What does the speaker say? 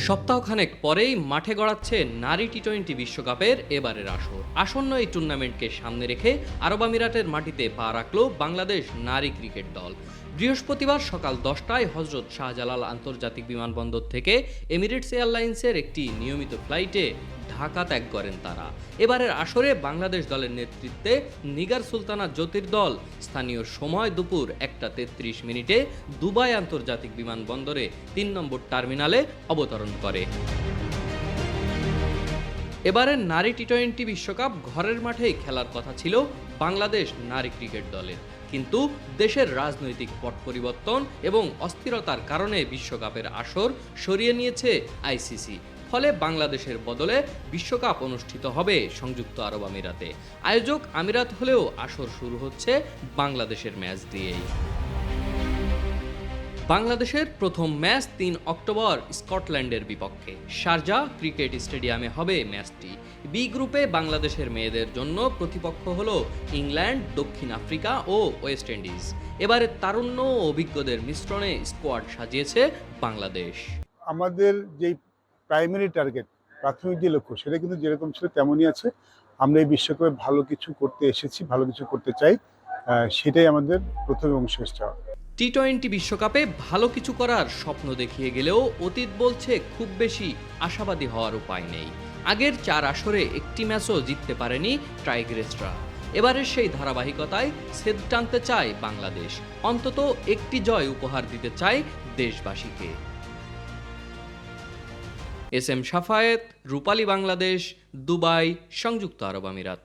সপ্তাহখানেক পরেই মাঠে গড়াচ্ছে নারী টি-20 বিশ্বকাপের এবারের আসর। আসন্ন এই টুর্নামেন্টকে সামনে রেখে আরব আমিরাতের মাটিতে পা রাখল বাংলাদেশ নারী ক্রিকেট দল। বৃহস্পতিবার সকাল 10টায় হজরত শাহজালাল আন্তর্জাতিক বিমানবন্দর থেকে এমিরেটস এয়ারলাইন্সের একটি নিয়মিত ফ্লাইটে ঢাকা ত্যাগ করেন তারা। এবারের আসরে বাংলাদেশ দলের নেতৃত্বে নিগার সুলতানা জ্যোতির দল স্থানীয় সময় দুপুর 1টা 33 মিনিটে দুবাই আন্তর্জাতিক বিমানবন্দরে 3 নম্বর টার্মিনালে অবতরণ করে। এবারের নারী টি-20 বিশ্বকাপ ঘরের মাঠেই খেলার কথা ছিল বাংলাদেশ নারী ক্রিকেট দলের, কিন্তু দেশের রাজনৈতিক পট পরিবর্তন এবং অস্থিরতার কারণে বিশ্বকাপের আসর সরিয়ে নিয়েছে আইসিসি। ফলে বাংলাদেশের বদলে বিশ্বকাপ অনুষ্ঠিত হবে সংযুক্ত আরব আমিরাতে। আয়োজক আমিরাত হলেও আসর শুরু হচ্ছে বাংলাদেশের ম্যাচ দিয়েই। বাংলাদেশের প্রথম ম্যাচ 3 অক্টোবর স্কটল্যান্ডের বিপক্ষে শারজা ক্রিকেট স্টেডিয়ামে হবে ম্যাচটি। বি গ্রুপে বাংলাদেশের মেয়েদের জন্য প্রতিপক্ষ হলো ইংল্যান্ড, দক্ষিণ আফ্রিকা ও ওয়েস্ট ইন্ডিজ। এবারে তারুণ্য ও অভিজ্ঞদের মিশ্রণে স্কোয়াড সাজিয়েছে বাংলাদেশ। আমাদের যেই প্রাইমারি টার্গেট, প্রাথমিক যে লক্ষ্য, সেটা কিন্তু যেরকম ছিল তেমনই আছে। আমরা এই বিশ্বকাপে ভালো কিছু করতে এসেছি, ভালো কিছু করতে চাই, সেটাই আমাদের প্রথম এবং শেষ চাওয়া। টি-20 বিশ্বকাপে ভালো কিছু করার স্বপ্ন দেখিয়ে গেলেও অতীত বলছে খুব বেশি আশাবাদী হওয়ার উপায় নেই। আগের 4 আসরে একটি ম্যাচও জিততে পারেনি টাইগ্রেসরা। এবারের সেই ধারাবাহিকতায় সেদ টানতে চায় বাংলাদেশ, অন্তত একটি জয় উপহার দিতে চায় দেশবাসীকে। এস এম শাফায়েত, রূপালী বাংলাদেশ, দুবাই, সংযুক্ত আরব আমিরাত।